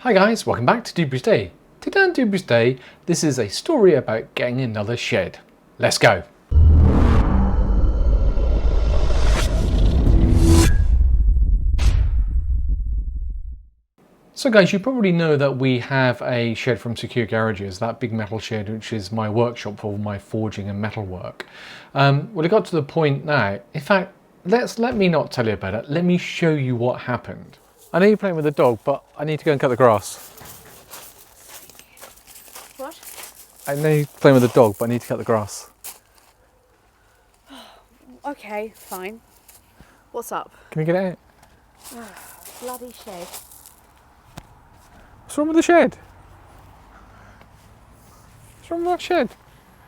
Hi guys, welcome back to Doobrey's Day. Today on Doobrey's Day, this is a story about getting another shed. Let's go. So guys, you probably know that we have a shed from Secure Garages, that big metal shed which is my workshop for all my forging and metal work. Well, it got to the point now, in fact, let me not tell you about it, let me show you what happened. I know you're playing with the dog, but I need to go and cut the grass. What? I know you're playing with the dog, but I need to cut the grass. Okay, fine. What's up? Can you get it out? Bloody shed. What's wrong with the shed? What's wrong with that shed?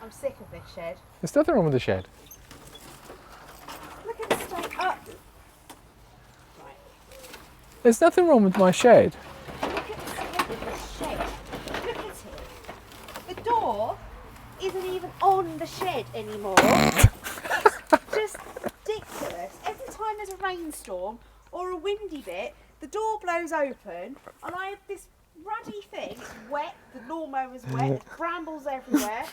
I'm sick of this shed. There's nothing wrong with the shed. Look at the state up. Right. There's nothing wrong with my shed. Look at the state of this shed. Look at it. The door isn't even on the shed anymore. It's just ridiculous. Every time there's a rainstorm or a windy bit, the door blows open and I have this ruddy thing. It's wet, the lawnmower's wet, there's brambles everywhere.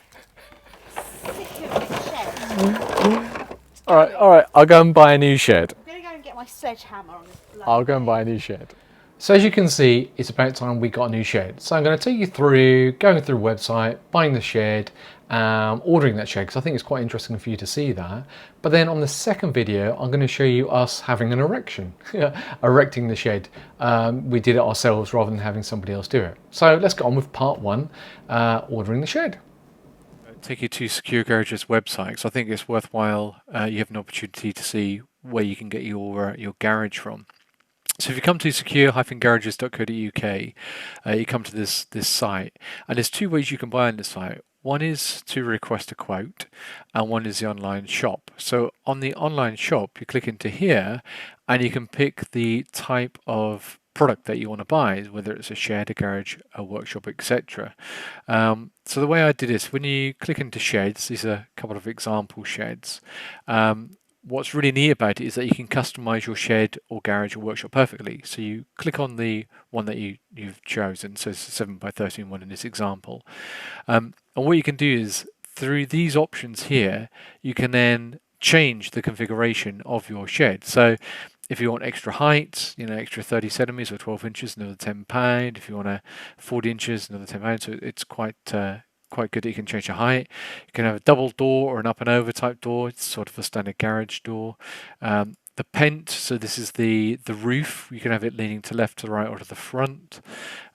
Sick of this shed. Alright, I'll go and buy a new shed. I'm going to go and get my sledgehammer on this bloody I'll go and buy a new shed. So as you can see, it's about time we got a new shed. So I'm going to take you through, going through the website, buying the shed, ordering that shed, because I think it's quite interesting for you to see that. But then on the second video, I'm going to show you us having an erection, erecting the shed. We did it ourselves rather than having somebody else do it. So let's get on with part one, ordering the shed. Take you to Secure Garage's website, so I think it's worthwhile. You have an opportunity to see where you can get your garage from. So if you come to secure-garages.co.uk, you come to this site, and there's two ways you can buy on this site. One is to request a quote, and one is the online shop. So on the online shop, you click into here, and you can pick the type of product that you want to buy, whether it's a shed, a garage, a workshop, etc. So the way I did this, when you click into sheds, these are a couple of example sheds. What's really neat about it is that you can customize your shed or garage or workshop perfectly. So you click on the one that you've chosen, so it's a 7x13 one in this example. And what you can do is, through these options here, you can then change the configuration of your shed. So if you want extra height, extra 30 centimeters or 12 inches, another £10. If you want 40 inches, another £10. So it's quite good that you can change the height. You can have a double door or an up and over type door. It's sort of a standard garage door. The pent, so this is the roof. You can have it leaning to left, to the right, or to the front.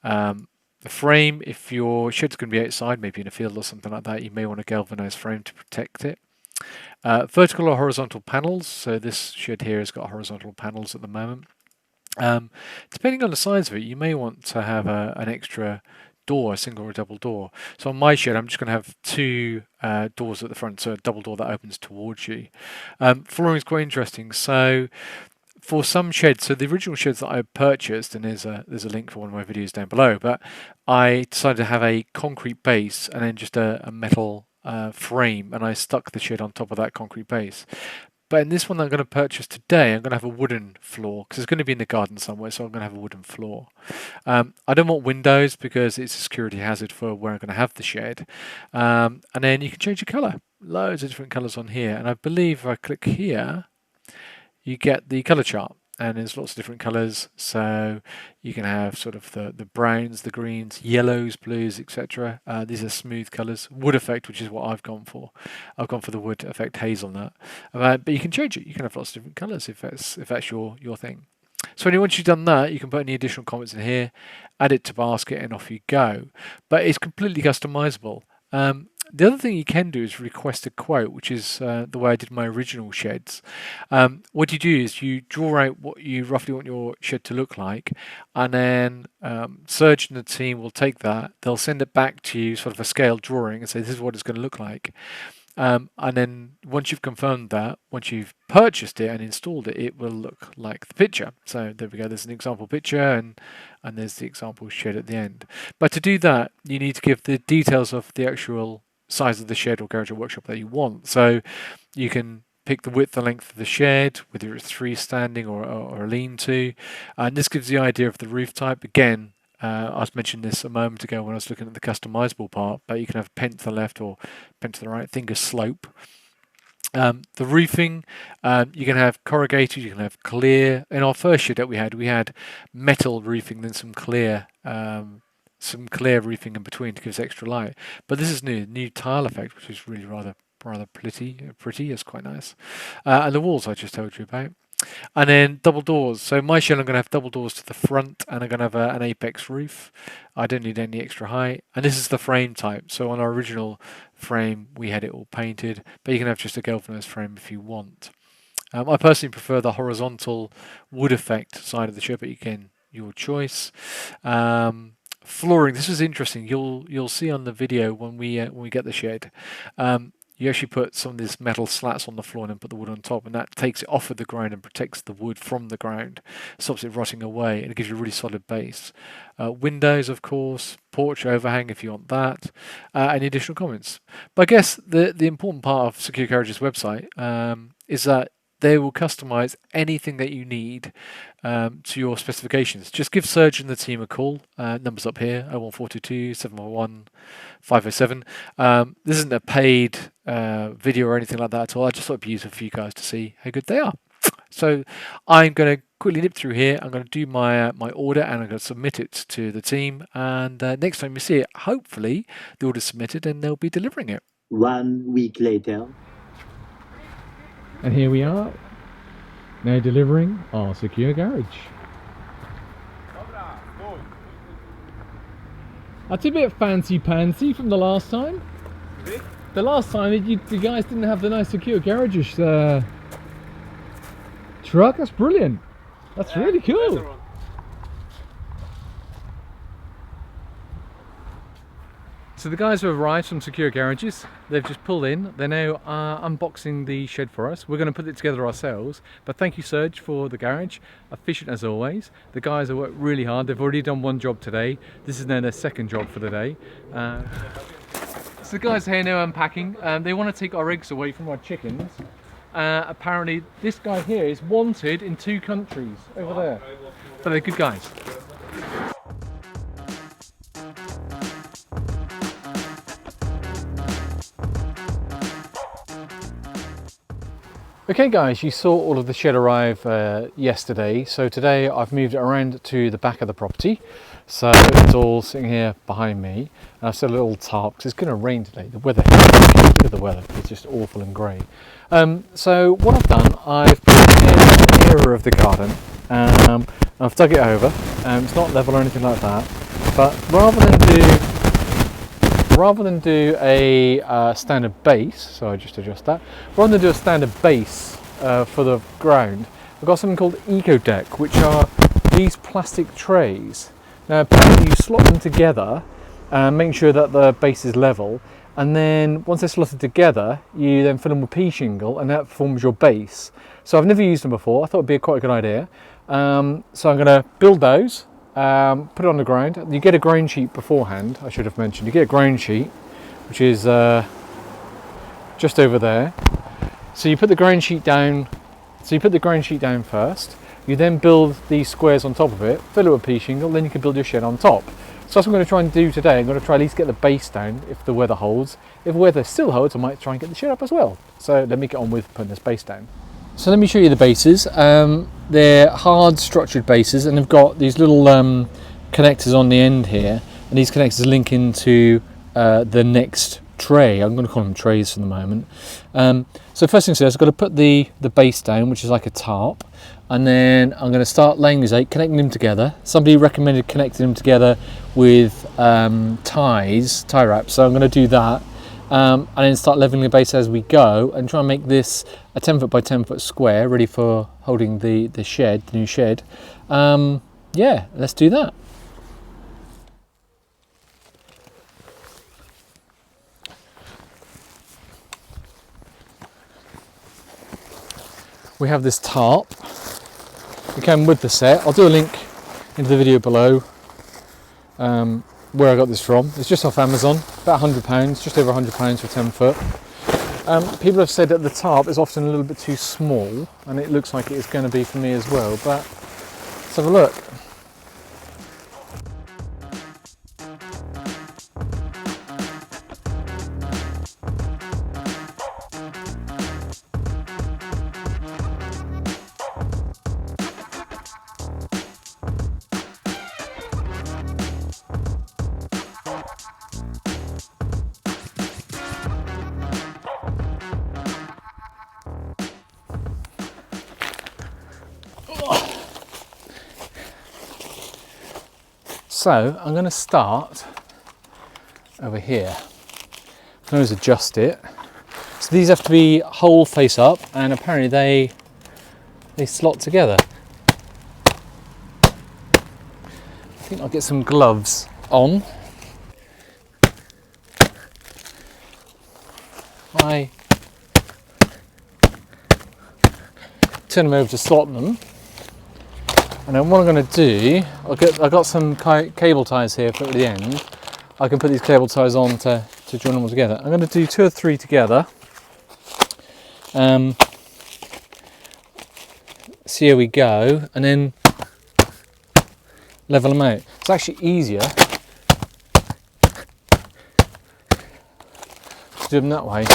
The frame, if your shed's going to be outside, maybe in a field or something like that, you may want a galvanized frame to protect it. Vertical or horizontal panels. So this shed here has got horizontal panels at the moment. Depending on the size of it, you may want to have an extra door, a single or a double door. So on my shed, I'm just going to have two doors at the front, so a double door that opens towards you. Flooring is quite interesting. So for some sheds, so the original sheds that I purchased, and there's a link for one of my videos down below, but I decided to have a concrete base and then just a metal frame, and I stuck the shed on top of that concrete base. But in this one that I'm going to purchase today, I'm going to have a wooden floor, because it's going to be in the garden somewhere, so I'm going to have a wooden floor. I don't want windows because it's a security hazard for where I'm going to have the shed. And then you can change the colour. Loads of different colours on here. And I believe if I click here, you get the colour chart. And there's lots of different colours, so you can have sort of the browns, the greens, yellows, blues, etc. These are smooth colours. Wood effect, which is what I've gone for. I've gone for the wood effect hazelnut. But you can change it. You can have lots of different colours if that's your thing. So once you've done that, you can put any additional comments in here, add it to basket, and off you go. But it's completely customisable. The other thing you can do is request a quote, which is the way I did my original sheds. What you do is you draw out what you roughly want your shed to look like, and then Serge and the team will take that. They'll send it back to you, sort of a scale drawing, and say this is what it's going to look like. And then once you've confirmed that, once you've purchased it and installed it, it will look like the picture. So there we go, there's an example picture, and there's the example shed at the end. But to do that, you need to give the details of the actual size of the shed or garage or workshop that you want. So you can pick the width, the length of the shed, whether it's freestanding or a lean-to. And this gives the idea of the roof type. Again, I was mentioning this a moment ago when I was looking at the customizable part, but you can have pen to the left or pen to the right, think of slope. The roofing, you can have corrugated, you can have clear. In our first shed that we had metal roofing, then some clear roofing in between to give us extra light. But this is new tile effect, which is really rather pretty. It's quite nice. And the walls I just told you about. And then double doors. So my shed, I'm going to have double doors to the front, and I'm going to have an apex roof. I don't need any extra height. And this is the frame type. So on our original frame, we had it all painted, but you can have just a galvanized frame if you want. I personally prefer the horizontal wood effect side of the shed, but again, your choice. Flooring. This is interesting. You'll see on the video when we get the shed. You actually put some of these metal slats on the floor and then put the wood on top, and that takes it off of the ground and protects the wood from the ground, stops it rotting away, and it gives you a really solid base. Windows, of course, porch overhang if you want that. Any additional comments? But I guess the important part of Secure Garage's website is that they will customize anything that you need to your specifications. Just give Serge and the team a call. Numbers up here, 01422 711 507. This isn't a paid video or anything like that at all. I just thought it'd be useful for you guys to see how good they are. So I'm going to quickly nip through here. I'm going to do my order, and I'm going to submit it to the team. And next time you see it, hopefully the order's submitted and they'll be delivering it. 1 week later. And here we are, now delivering our secure garage. That's a bit fancy-pantsy from the last time. The last time you guys didn't have the nice secure garages truck. That's brilliant. That's really cool. So the guys have arrived from Secure Garages. They've just pulled in. They're now unboxing the shed for us. We're going to put it together ourselves. But thank you, Serge, for the garage. Efficient as always. The guys have worked really hard. They've already done one job today. This is now their second job for the day. So the guys are here now unpacking. They want to take our eggs away from our chickens. Apparently this guy here is wanted in 2 countries over there. But they're good guys. Okay guys, you saw all of the shed arrive yesterday, so today I've moved it around to the back of the property. So it's all sitting here behind me, and I've set a little tarp because it's going to rain today. The weather, look at the weather, it's just awful and grey. So what I've done, I've put in an area of the garden, I've dug it over. It's not level or anything like that, but rather than do a standard base, so I just adjust that, rather than do a standard base for the ground, I've got something called Eco Deck, which are these plastic trays. Now apparently you slot them together, making sure that the base is level, and then once they're slotted together, you then fill them with pea shingle, and that forms your base. So I've never used them before. I thought it'd be quite a good idea. So I'm going to build those. Put it on the ground. You get a ground sheet beforehand, I should have mentioned. You get a ground sheet, which is just over there. So you put the ground sheet down. First. You then build these squares on top of it, fill it with pea shingle, then you can build your shed on top. So that's what I'm going to try and do today. I'm going to try at least get the base down if the weather holds. If the weather still holds, I might try and get the shed up as well. So let me get on with putting this base down. So let me show you the bases. They're hard structured bases, and they've got these little connectors on the end here, and these connectors link into the next tray. I'm going to call them trays for the moment. So first thing I've got to put the base down, which is like a tarp, and then I'm going to start laying these out, connecting them together. Somebody recommended connecting them together with tie wraps, so I'm going to do that. And then start leveling the base as we go, and try and make this a 10 foot by 10 foot square ready for holding the new shed. Yeah, let's do that. We have this tarp. It came with the set. I'll do a link into the video below where I got this from. It's just off Amazon, about £100, just over £100 for 10 foot. People have said that the tarp is often a little bit too small, and it looks like it is going to be for me as well, but let's have a look. So I'm going to start over here. I can always adjust it. So these have to be whole face up, and apparently they slot together. I think I'll get some gloves on. I turn them over to slot them, and then what I'm going to do, I've got some cable ties here for at the end. I can put these cable ties on to join them all together. I'm going to do 2 or 3 together. See how we go, and then level them out. It's actually easier to do them that way.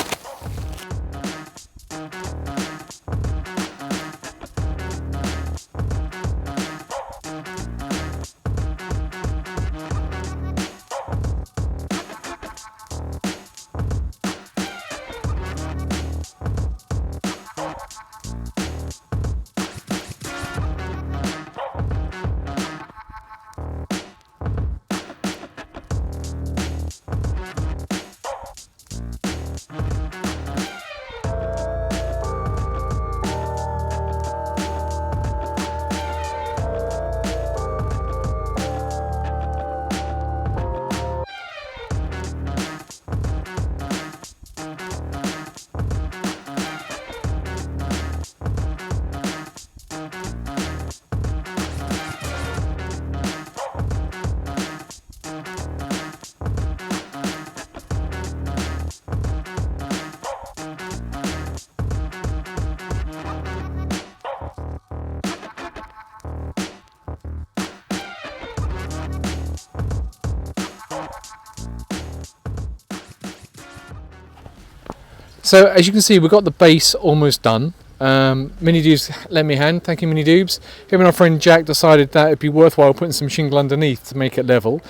So as you can see, we've got the base almost done. Mini Doobs lent me a hand, thank you Mini Doobs. Him and our friend Jack decided that it'd be worthwhile putting some shingle underneath to make it level.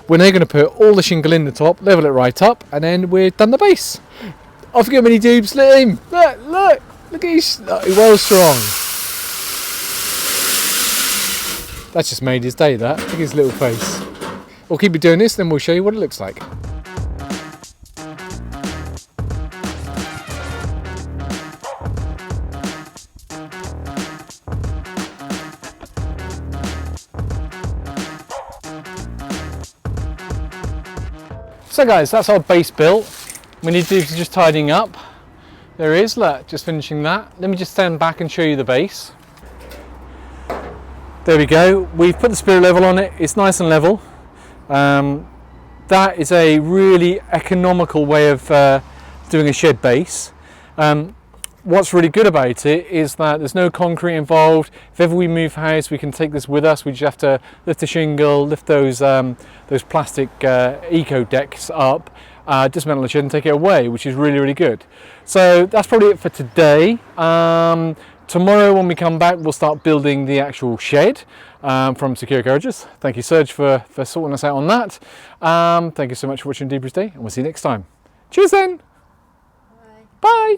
We're now going to put all the shingle in the top, level it right up, and then we're done the base. Off you go Mini Doobs, let him, look at he's well strong. That's just made his day, that. Look at his little face. We'll keep doing this, then we'll show you what it looks like. So guys, that's our base built. We need to do just tidying up. There it is, look, just finishing that. Let me just stand back and show you the base. There we go. We've put the spirit level on it. It's nice and level. That is a really economical way of doing a shed base. What's really good about it is that there's no concrete involved. If ever we move house, we can take this with us. We just have to lift the shingle, lift those plastic eco decks up, dismantle the shed and take it away, which is really, really good. So that's probably it for today. Tomorrow when we come back, we'll start building the actual shed from Secure Garages. Thank you, Serge, for sorting us out on that. Thank you so much for watching Doobrey's Day, and we'll see you next time. Cheers then. Bye. Bye.